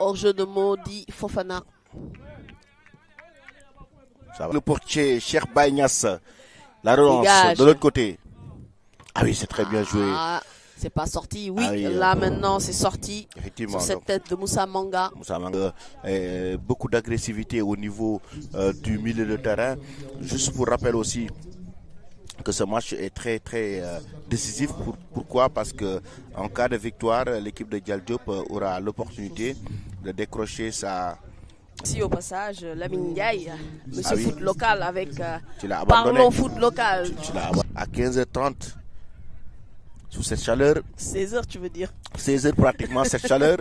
hors-jeu de Modi Fofana. Ça va. Le portier Cheikh Baïnias. La relance Dégage. de l'autre côté. Ah oui, c'est très bien joué. C'est pas sorti, oui. Ah oui, là maintenant c'est sorti. Effectivement. Sur cette tête de Moussa Manga. Moussa Manga. Beaucoup d'agressivité au niveau du milieu de terrain. Juste pour rappel aussi que ce match est très très décisif. Pourquoi? Parce que en cas de victoire, l'équipe de Dial Diop aura l'opportunité de décrocher sa... Si au passage, Lamine Ndiaye, monsieur oui. foot local avec Tu l'as abandonné. Parlons foot local. Tu l'as abandonné. À 15h30, sous cette chaleur. 16h tu veux dire. 16h pratiquement, cette chaleur.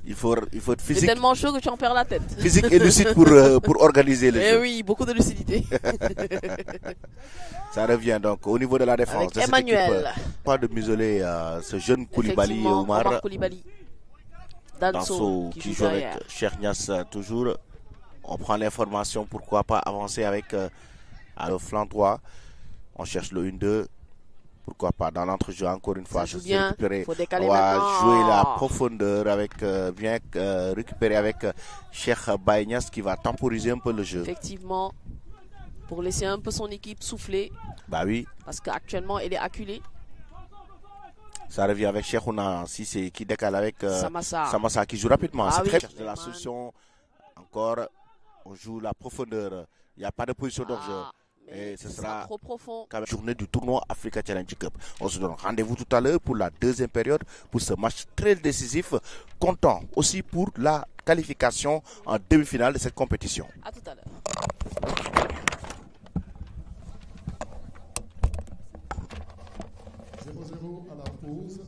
Il faut être physique. C'est tellement chaud que tu en perds la tête. Physique et lucide pour organiser le jeu. Eh oui, beaucoup de lucidité. Ça revient donc au niveau de la défense. Avec de Emmanuel. Cette équipe, pas de museler ce jeune Koulibaly Oumar. Omar Koulibaly. Danso qui joue avec Cheikh Niass toujours. On prend l'information, pourquoi pas avancer avec à le flanc droit. On cherche le 1-2. Pourquoi pas dans l'entrejeu encore une fois. Ça joue bien. Faut décaler on va maintenant. jouer la profondeur avec bien récupérer avec Cheikh Baïnias qui va temporiser un peu le jeu. Effectivement. Pour laisser un peu son équipe souffler. Bah oui. Parce qu'actuellement elle est acculée. Ça revient avec Cheikhouna Cissé qui décale avec Samassa qui joue rapidement. C'est très de la Man. solution. Encore, on joue la profondeur. Il n'y a pas de position d'hors-jeu. Et ce sera trop profond. La journée du tournoi Africa Challenge Cup. On se donne rendez-vous tout à l'heure pour la deuxième période pour ce match très décisif. Comptant aussi pour la qualification en demi-finale de cette compétition. À tout à l'heure. À la pause.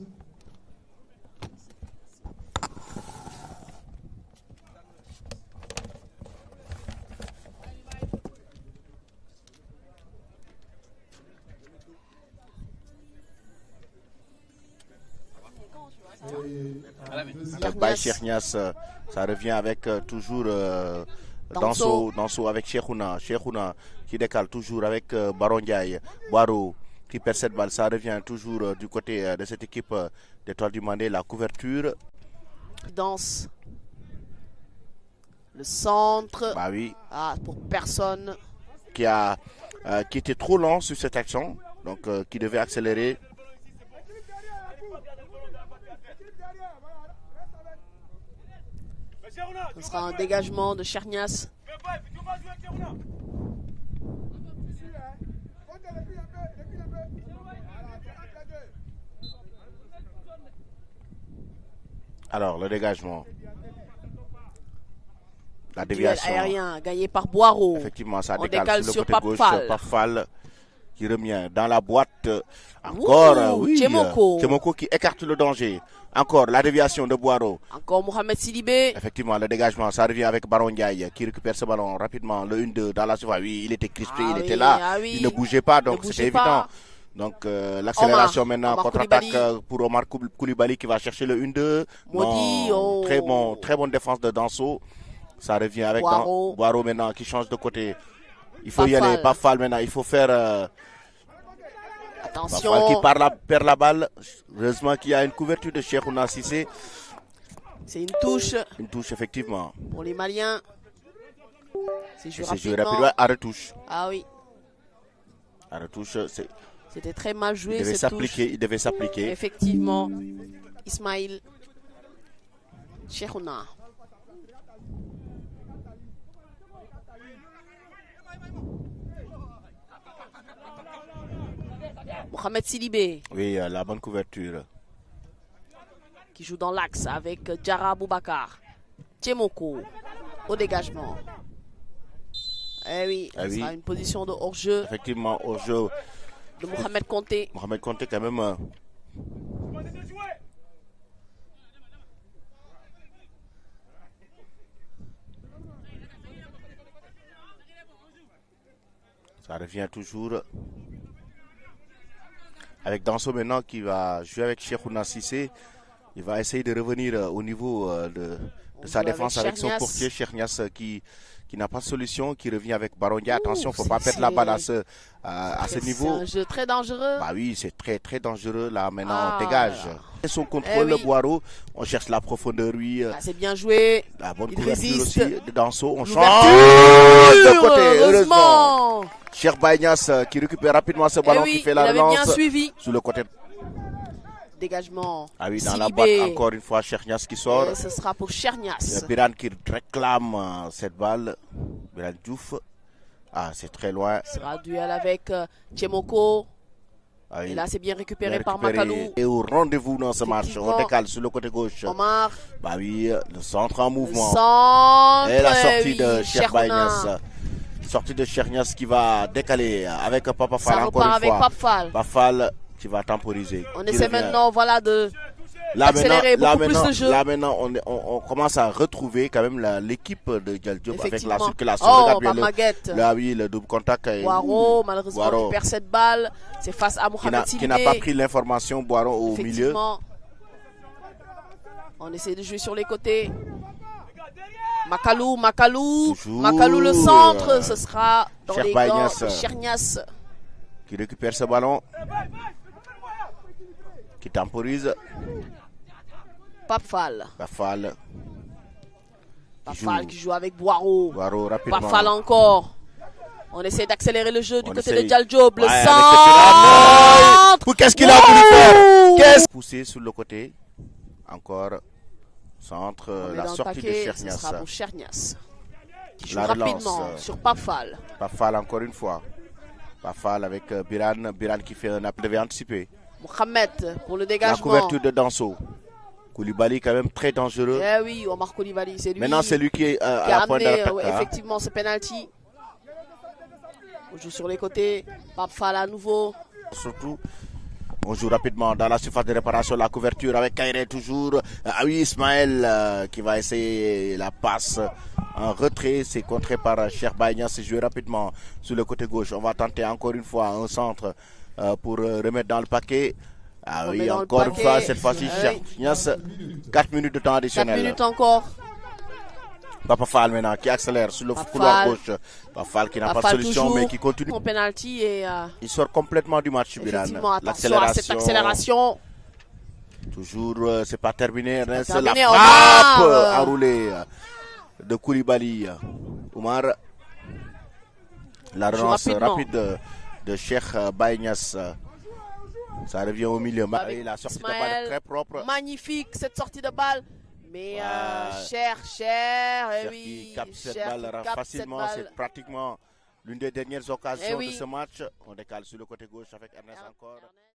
Baye Cheikh Niass, ça revient avec toujours Danso avec Cheikhouna qui décale toujours avec Baron Ndiaye, Boiro qui perd cette balle. Ça revient toujours du côté de cette équipe d'Étoile du Mandé, la couverture. Danse. Le centre. Bah oui. Pour personne. Qui était trop lent sur cette action, donc qui devait accélérer. Ce sera un dégagement de Cheikh Niass. Alors, le dégagement. La déviation. Aérien gagné par Boiro. Effectivement, ça décale sur le sur côté Pape gauche. Pape Fall qui revient dans la boîte. Encore, oui. Tchemoko qui écarte le danger. Encore la déviation de Boiro. Encore Mohamed Sidibé. Effectivement, le dégagement, ça revient avec Baron Ndiaye qui récupère ce ballon rapidement. Le 1-2 dans la surface. Oui, il était crispé, il était là. Il ne bougeait pas, donc c'était évident. Donc l'accélération maintenant, contre-attaque pour Omar Koulibaly qui va chercher le 1-2. Très bonne défense de Danso. Ça revient avec Boiro maintenant qui change de côté. Il faut y aller, pas Fall maintenant. Il faut faire... Attention. Fall qui perd la balle. Heureusement qu'il y a une couverture de Cheikhouna Cissé. C'est une touche. Une touche, effectivement. Pour les Maliens. C'est joué rapidement. À retouche. Ah oui. À retouche, c'était très mal joué. Il devait s'appliquer. Effectivement. Ismaïl Cheikhouna. Mohamed Sidibé. Oui, la bonne couverture. Qui joue dans l'axe avec Djara Boubacar. Tchemoko au dégagement. Eh oui, ce sera une position de hors-jeu. Effectivement, hors-jeu. De Mohamed Konté. Mohamed Konté quand même. Ça revient toujours. Avec Danso maintenant qui va jouer avec Cheikhouna Cissé. Il va essayer de revenir au niveau de sa défense avec son portier Cheikh Niass qui qui n'a pas de solution, qui revient avec Barondia. Attention, il ne faut pas perdre la balle à ce niveau. C'est un jeu très dangereux. Bah oui, c'est très très dangereux. Là, maintenant, on dégage. Et son contrôle, le Boireau, on cherche la profondeur, oui. C'est bien joué. La bonne il couverture résiste. aussi de Danso. On change de côté, heureusement. Cheikh Baïnias qui récupère rapidement ce ballon, qui fait la relance. Bien suivi. Sur le côté. Dégagement. Ah oui, dans la boîte, encore une fois, Chernias qui sort. Et ce sera pour Chernias. Biran qui réclame cette balle. Biran Diouf. Ah, c'est très loin. Ce sera duel avec Tchemoko. Ah oui. Et là, c'est bien récupéré par Makalou. Et au rendez-vous dans ce match, on décale sur le côté gauche. Omar. Bah oui, le centre en mouvement. Et la sortie de Cheikh Baïnias. Sortie de Chernias qui va décaler avec Papa Fall encore une fois. Papa Fall qui va temporiser. On essaie maintenant, voilà, d'accélérer beaucoup plus le jeu. Là maintenant, on commence à retrouver quand même l'équipe de Dialdiop avec la circulation. Là, oui, le double contact. Boireau, malheureusement, qui perd cette balle. C'est face à Mohamed Sidibé. Qui n'a pas pris l'information, Boireau au milieu. On essaie de jouer sur les côtés. Makalou le centre, ce sera dans les gants de Chernias. Qui récupère ce ballon. Qui temporise. Papfal qui joue avec Boireau. Rapidement. Papfal encore. On essaie d'accélérer le jeu du côté de Dialdiop. Le centre. Qu'est-ce qu'il a voulu faire? Poussé sur le côté. Encore. Centre. La sortie de Chernias. Ce sera pour Chernias. Qui joue rapidement sur Papfal. Papfal encore une fois. Papfal avec Biran qui fait un appel, devait anticiper. Mohamed pour le dégagement. La couverture de Danso. Koulibaly quand même très dangereux. Eh oui, Omar Koulibaly, c'est lui. Maintenant c'est lui qui est à la pointe d'attaque. Effectivement, ce penalty. On joue sur les côtés. Papfal à nouveau. Surtout, on joue rapidement dans la surface de réparation. La couverture avec Kairé toujours. Ah oui, Ismaël qui va essayer la passe en retrait. C'est contré par Cheikh Baïnias. C'est joué rapidement sur le côté gauche. On va tenter encore une fois un centre pour remettre dans le paquet. Ah oui, encore une fois, cette fois-ci, Chernias. 4 minutes de temps additionnel. 4 minutes encore. Papa Fall maintenant qui accélère sur le couloir gauche. Papa Fall qui n'a pas de solution mais qui continue. Son penalty et il sort complètement du match, Biran. Attention à cette accélération. Toujours, c'est pas terminé. C'est la frappe enroulée de Koulibaly. Omar. La relance rapide de Cheikh Baïnias. Ça revient au milieu. La sortie de balle très propre. Magnifique cette sortie de balle. Mais Cher, oui. Qui capte cette balle facilement. C'est pratiquement l'une des dernières occasions de ce match. On décale sur le côté gauche avec Ernest encore.